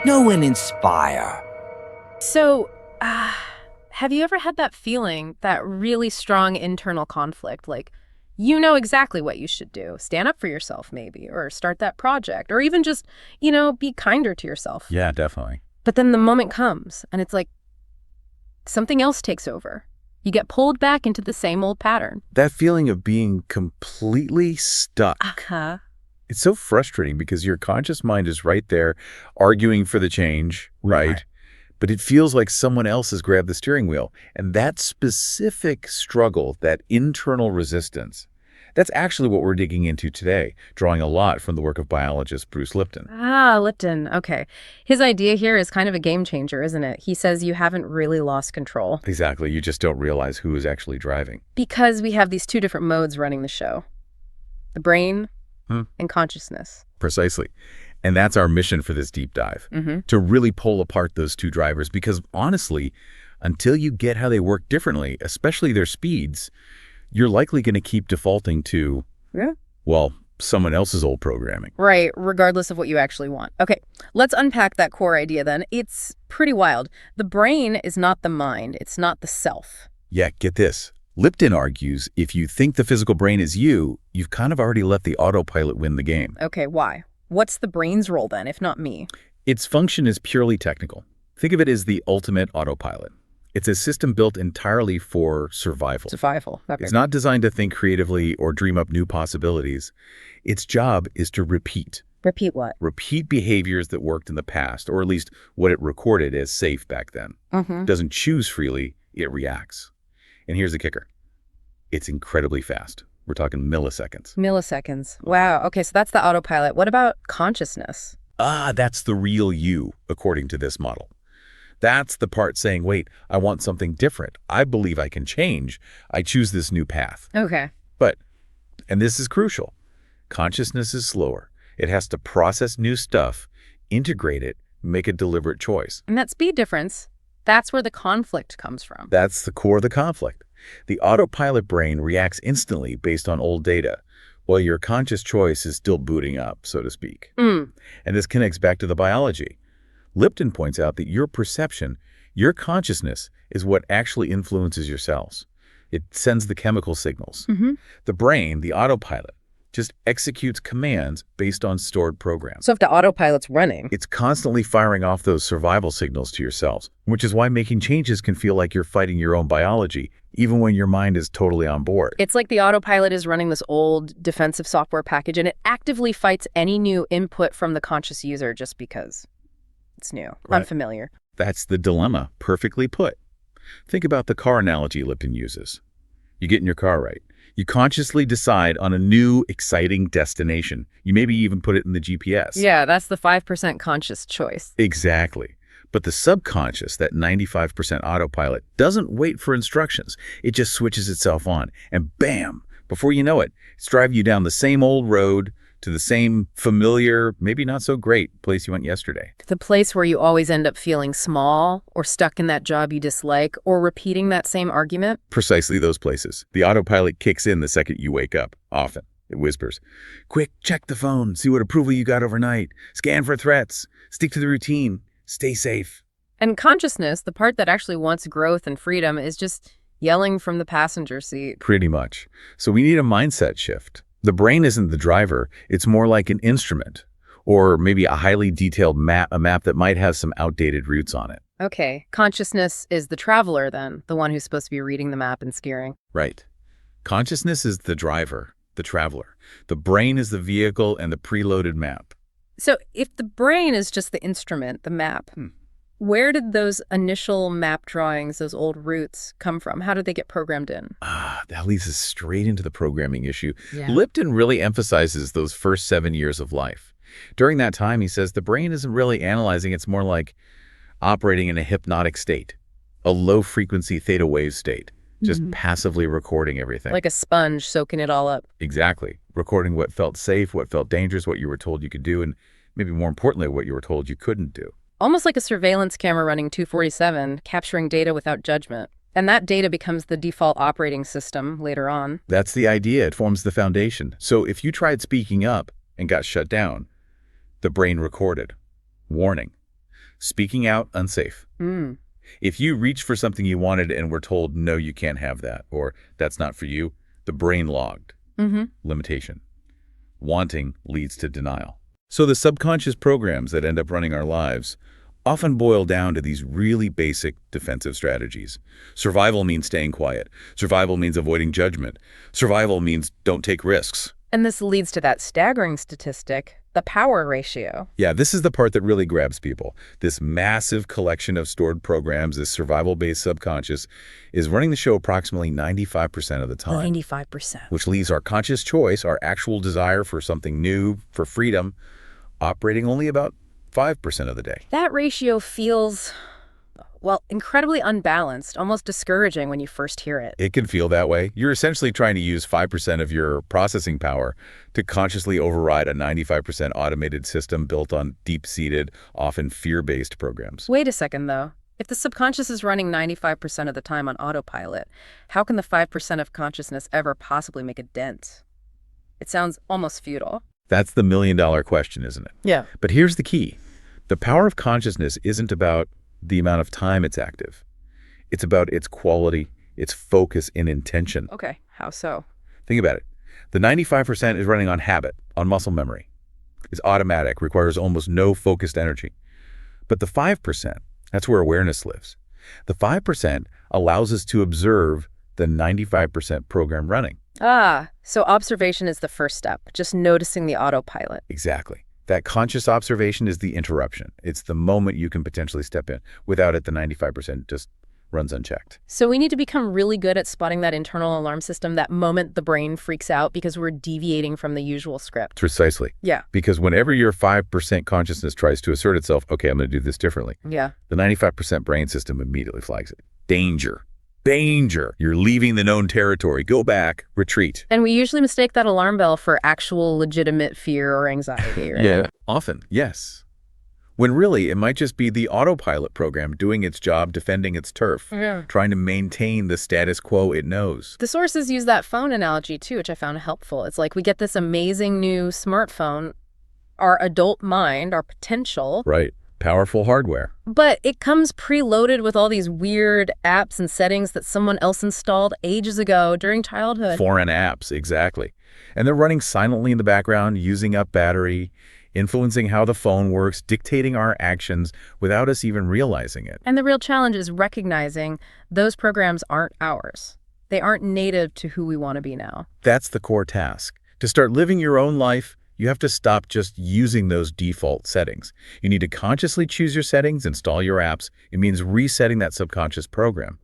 know and inspire. So, have you ever had that feeling, that really strong internal conflict? Like, you know exactly what you should do. Stand up for yourself, maybe, or start that project, or even just, be kinder to yourself. Yeah, definitely. But then the moment comes, and it's like something else takes over. You get pulled back into the same old pattern. That feeling of being completely stuck. Uh-huh. It's so frustrating because your conscious mind is right there arguing for the change, right? But it feels like someone else has grabbed the steering wheel. And that specific struggle, that internal resistance, that's actually what we're digging into today, drawing a lot from the work of biologist Bruce Lipton. Ah, Lipton. Okay. His idea here is kind of a game changer, isn't it? He says you haven't really lost control. Exactly. You just don't realize who is actually driving. Because we have these two different modes running the show. The brain and consciousness. Precisely. And that's our mission for this deep dive, to really pull apart those two drivers. Because honestly, until you get how they work differently, especially their speeds, you're likely going to keep defaulting to, well, someone else's old programming. Right, regardless of what you actually want. Okay, let's unpack that core idea then. It's pretty wild. The brain is not the mind. It's not the self. Yeah, get this. Lipton argues if you think the physical brain is you, you've kind of already let the autopilot win the game. Okay, why? What's the brain's role then, if not me? Its function is purely technical. Think of it as the ultimate autopilot. It's a system built entirely for survival. Survival. Okay. It's not designed to think creatively or dream up new possibilities. Its job is to repeat. Repeat what? Repeat behaviors that worked in the past, or at least what it recorded as safe back then. It doesn't choose freely, it reacts. And here's the kicker. It's incredibly fast. We're talking milliseconds. Milliseconds. Wow. Okay, so that's the autopilot. What about consciousness? That's the real you, according to this model. That's the part saying, wait, I want something different. I believe I can change. I choose this new path. Okay. But, and this is crucial, consciousness is slower. It has to process new stuff, integrate it, make a deliberate choice. And that speed difference, that's where the conflict comes from. That's the core of the conflict. The autopilot brain reacts instantly based on old data, while your conscious choice is still booting up, so to speak. And this connects back to the biology. Lipton points out that your perception, your consciousness, is what actually influences your cells. It sends the chemical signals. The brain, the autopilot, just executes commands based on stored programs. So if the autopilot's running, it's constantly firing off those survival signals to your cells, which is why making changes can feel like you're fighting your own biology, even when your mind is totally on board. It's like the autopilot is running this old defensive software package, and it actively fights any new input from the conscious user just because it's new, unfamiliar. That's the dilemma, perfectly put. Think about the car analogy Lipton uses. You get in your car, right? You consciously decide on a new, exciting destination. You maybe even put it in the GPS. Yeah, that's the 5% conscious choice. Exactly. But the subconscious, that 95% autopilot, doesn't wait for instructions. It just switches itself on. And bam, before you know it, it's driving you down the same old road to the same familiar, maybe not so great place you went yesterday. The place where you always end up feeling small or stuck in that job you dislike or repeating that same argument. Precisely those places. The autopilot kicks in the second you wake up, often. It whispers, quick, check the phone, see what approval you got overnight, scan for threats, stick to the routine, stay safe. And consciousness, the part that actually wants growth and freedom, is just yelling from the passenger seat. Pretty much. So we need a mindset shift. The brain isn't the driver, it's more like an instrument, or maybe a highly detailed map, a map that might have some outdated routes on it. Okay, consciousness is the traveler then, the one who's supposed to be reading the map and steering. Right. Consciousness is the driver, the traveler. The brain is the vehicle and the preloaded map. So if the brain is just the instrument, the map, where did those initial map drawings, those old routes, come from? How did they get programmed in? That leads us straight into the programming issue. Yeah. Lipton really emphasizes those first 7 years of life. During that time, he says the brain isn't really analyzing. It's more like operating in a hypnotic state, a low-frequency theta wave state, just passively recording everything. Like a sponge soaking it all up. Exactly. Recording what felt safe, what felt dangerous, what you were told you could do, and maybe more importantly, what you were told you couldn't do. Almost like a surveillance camera running 247, capturing data without judgment. And that data becomes the default operating system later on. That's the idea. It forms the foundation. So if you tried speaking up and got shut down, the brain recorded. Warning. Speaking out, unsafe. Mm. If you reached for something you wanted and were told, no, you can't have that, or that's not for you, the brain logged. Mm-hmm. Limitation. Wanting leads to denial. So the subconscious programs that end up running our lives often boil down to these really basic defensive strategies. Survival means staying quiet. Survival means avoiding judgment. Survival means don't take risks. And this leads to that staggering statistic, the power ratio. Yeah, this is the part that really grabs people. This massive collection of stored programs, this survival-based subconscious, is running the show approximately 95% of the time. 95%. Which leaves our conscious choice, our actual desire for something new, for freedom, operating only about 5% of the day. That ratio feels, well, incredibly unbalanced, almost discouraging when you first hear it. It can feel that way. You're essentially trying to use 5% of your processing power to consciously override a 95% automated system built on deep-seated, often fear-based programs. Wait a second, though. If the subconscious is running 95% of the time on autopilot, how can the 5% of consciousness ever possibly make a dent? It sounds almost futile. That's the million-dollar question, isn't it? Yeah. But here's the key. The power of consciousness isn't about the amount of time it's active. It's about its quality, its focus and intention. Okay, how so? Think about it. The 95% is running on habit, on muscle memory. It's automatic, requires almost no focused energy. But the 5%, that's where awareness lives. The 5% allows us to observe the 95% program running. Ah, so observation is the first step, just noticing the autopilot. Exactly. That conscious observation is the interruption. It's the moment you can potentially step in. Without it, the 95% just runs unchecked. So we need to become really good at spotting that internal alarm system, that moment the brain freaks out because we're deviating from the usual script. Precisely. Yeah. Because whenever your 5% consciousness tries to assert itself, okay, I'm going to do this differently, Yeah. the 95% brain system immediately flags it. Danger. Danger. You're leaving the known territory. Go back. Retreat. And we usually mistake that alarm bell for actual legitimate fear or anxiety, right? Yeah. Often, yes. When really, it might just be the autopilot program doing its job, defending its turf, Yeah. trying to maintain the status quo it knows. The sources use that phone analogy too, which I found helpful. It's like we get this amazing new smartphone, our adult mind, our potential, Right. Powerful hardware. but it comes preloaded with all these weird apps and settings that someone else installed ages ago during childhood. Foreign apps, exactly. And they're running silently in the background, using up battery, influencing how the phone works, dictating our actions without us even realizing it. And the real challenge is recognizing those programs aren't ours. They aren't native to who we want to be now. That's the core task. To start living your own life, you have to stop just using those default settings. You need to consciously choose your settings, install your apps. It means resetting that subconscious program.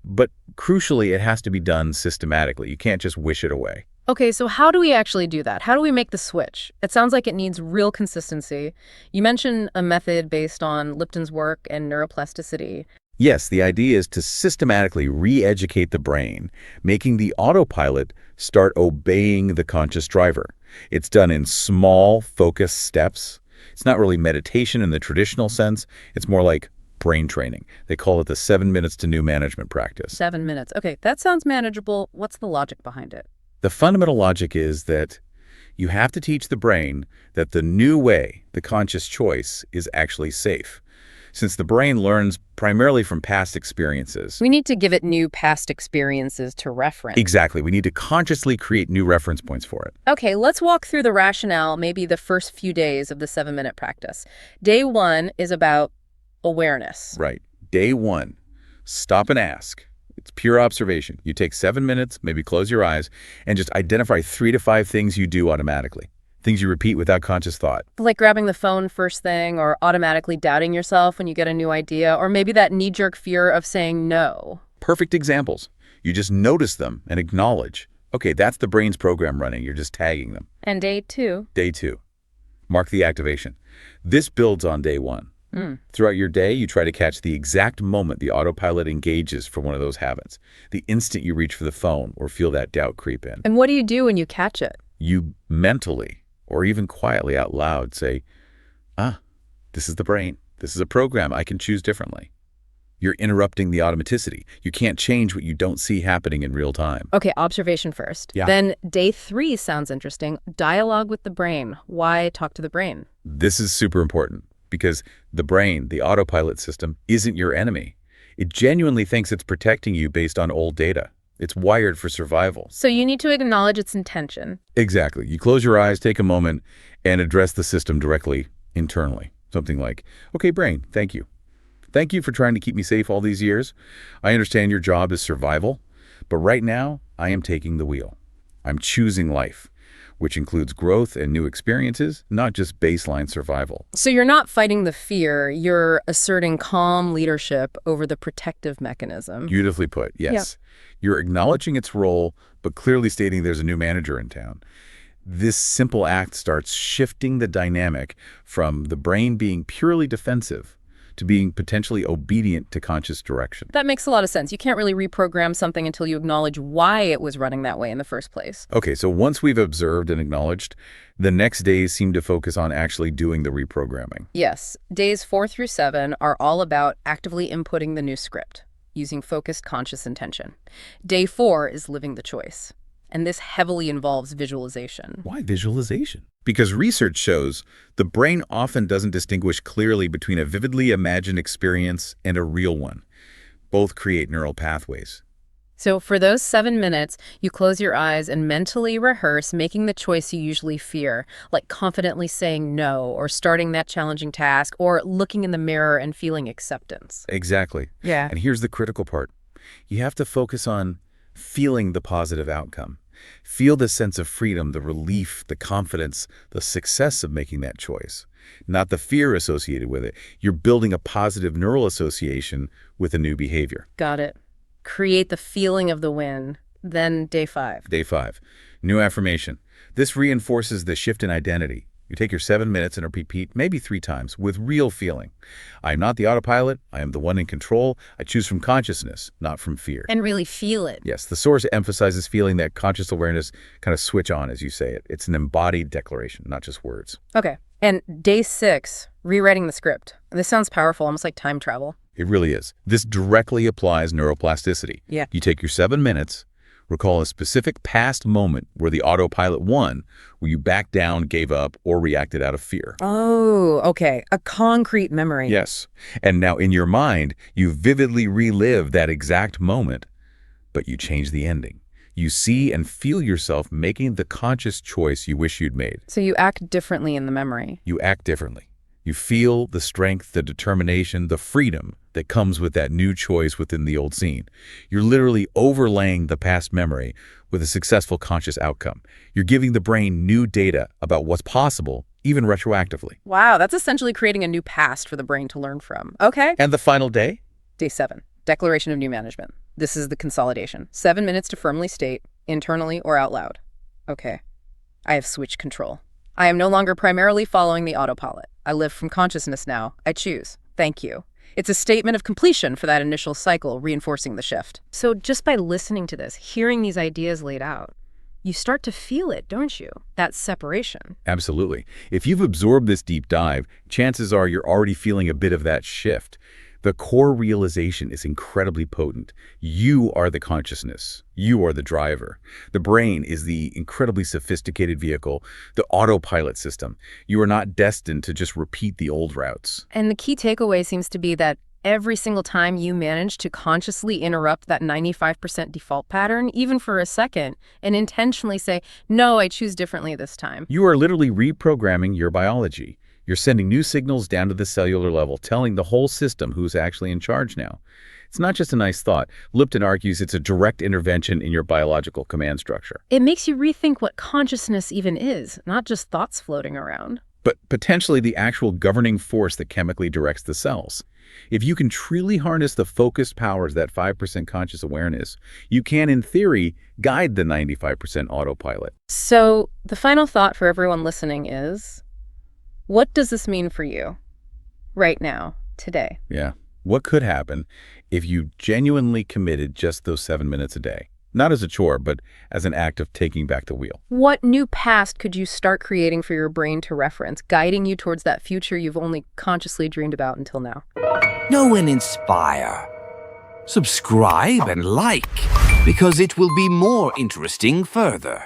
But crucially, it has to be done systematically. You can't just wish it away. Okay, so how do we actually do that? How do we make the switch? It sounds like it needs real consistency. You mentioned a method based on Lipton's work and neuroplasticity. Yes, the idea is to systematically re-educate the brain, making the autopilot start obeying the conscious driver. It's done in small, focused steps. It's not really meditation in the traditional sense. It's more like brain training. They call it the 7 minutes to new management practice. 7 minutes. Okay, that sounds manageable. What's the logic behind it? The fundamental logic is that you have to teach the brain that the new way, the conscious choice, is actually safe. Since the brain learns primarily from past experiences. We need to give it new past experiences to reference. Exactly. We need to consciously create new reference points for it. Okay, let's walk through the rationale, maybe the first few days of the 7-minute practice. Day 1 is about awareness. Right. Day 1, stop and ask. It's pure observation. You take 7 minutes, maybe close your eyes, and just identify 3 to 5 things you do automatically. Things you repeat without conscious thought. Like grabbing the phone first thing, or automatically doubting yourself when you get a new idea, or maybe that knee-jerk fear of saying no. Perfect examples. You just notice them and acknowledge. Okay, that's the brain's program running. You're just tagging them. And day 2? Day 2. Mark the activation. This builds on day 1. Throughout your day, you try to catch the exact moment the autopilot engages for one of those habits. The instant you reach for the phone or feel that doubt creep in. And what do you do when you catch it? You mentally, or even quietly out loud, say, this is the brain. This is a program. I can choose differently. You're interrupting the automaticity. You can't change what you don't see happening in real time. Okay, observation first. Yeah. Then day 3 sounds interesting. Dialogue with the brain. Why talk to the brain? This is super important. because the brain, the autopilot system, isn't your enemy. It genuinely thinks it's protecting you based on old data. It's wired for survival. So you need to acknowledge its intention. Exactly. You close your eyes, take a moment, and address the system directly internally. Something like, okay, brain, thank you. Thank you for trying to keep me safe all these years. I understand your job is survival, but right now I am taking the wheel. I'm choosing life, which includes growth and new experiences, not just baseline survival. So you're not fighting the fear, you're asserting calm leadership over the protective mechanism. Beautifully put, yes. You're acknowledging its role, but clearly stating there's a new manager in town. This simple act starts shifting the dynamic from the brain being purely defensive to being potentially obedient to conscious direction. That makes a lot of sense. You can't really reprogram something until you acknowledge why it was running that way in the first place. Okay, so once we've observed and acknowledged, the next days seem to focus on actually doing the reprogramming. Yes, days 4 through 7 are all about actively inputting the new script, using focused conscious intention. Day 4 is living the choice. And this heavily involves visualization. Why visualization? Because research shows the brain often doesn't distinguish clearly between a vividly imagined experience and a real one. Both create neural pathways. So for those 7 minutes, you close your eyes and mentally rehearse making the choice you usually fear, like confidently saying no, or starting that challenging task, or looking in the mirror and feeling acceptance. Exactly. Yeah. And here's the critical part. You have to focus on feeling the positive outcome. Feel the sense of freedom, the relief, the confidence, the success of making that choice, not the fear associated with it. You're building a positive neural association with a new behavior. Got it. Create the feeling of the win. Then day 5. Day 5, new affirmation. This reinforces the shift in identity. You take your 7 minutes and repeat maybe 3 times with real feeling. I am not the autopilot. I am the one in control. I choose from consciousness, not from fear. And really feel it. Yes, the source emphasizes feeling that conscious awareness kind of switch on as you say it. It's an embodied declaration, not just words. Okay. And day 6, rewriting the script. This sounds powerful, almost like time travel. It really is. This directly applies neuroplasticity. Yeah. You take your 7 minutes, recall a specific past moment where the autopilot won, where you backed down, gave up, or reacted out of fear. Oh, okay. A concrete memory. Yes. And now in your mind, you vividly relive that exact moment, but you change the ending. You see and feel yourself making the conscious choice you wish you'd made. So you act differently in the memory. You act differently. You feel the strength, the determination, the freedom that comes with that new choice within the old scene. You're literally overlaying the past memory with a successful conscious outcome. You're giving the brain new data about what's possible, even retroactively. Wow, that's essentially creating a new past for the brain to learn from. Okay. And the final day? Day 7, declaration of new management. This is the consolidation. 7 minutes to firmly state, internally or out loud. Okay, I have switched control. I am no longer primarily following the autopilot. I live from consciousness now. I choose. Thank you. It's a statement of completion for that initial cycle, reinforcing the shift. So just by listening to this, hearing these ideas laid out, you start to feel it, don't you? That separation. Absolutely. If you've absorbed this deep dive, chances are you're already feeling a bit of that shift. The core realization is incredibly potent. You are the consciousness. You are the driver. The brain is the incredibly sophisticated vehicle, the autopilot system. You are not destined to just repeat the old routes. And the key takeaway seems to be that every single time you manage to consciously interrupt that 95% default pattern, even for a second, and intentionally say, no, I choose differently this time. You are literally reprogramming your biology. You're sending new signals down to the cellular level, telling the whole system who's actually in charge now. It's not just a nice thought. Lipton argues it's a direct intervention in your biological command structure. It makes you rethink what consciousness even is, not just thoughts floating around. But potentially the actual governing force that chemically directs the cells. If you can truly harness the focused powers, that 5% conscious awareness, you can, in theory, guide the 95% autopilot. So the final thought for everyone listening is, what does this mean for you right now, today? Yeah. What could happen if you genuinely committed just those 7 minutes a day? Not as a chore, but as an act of taking back the wheel. What new past could you start creating for your brain to reference, guiding you towards that future you've only consciously dreamed about until now? Know and inspire. Subscribe and like, because it will be more interesting further.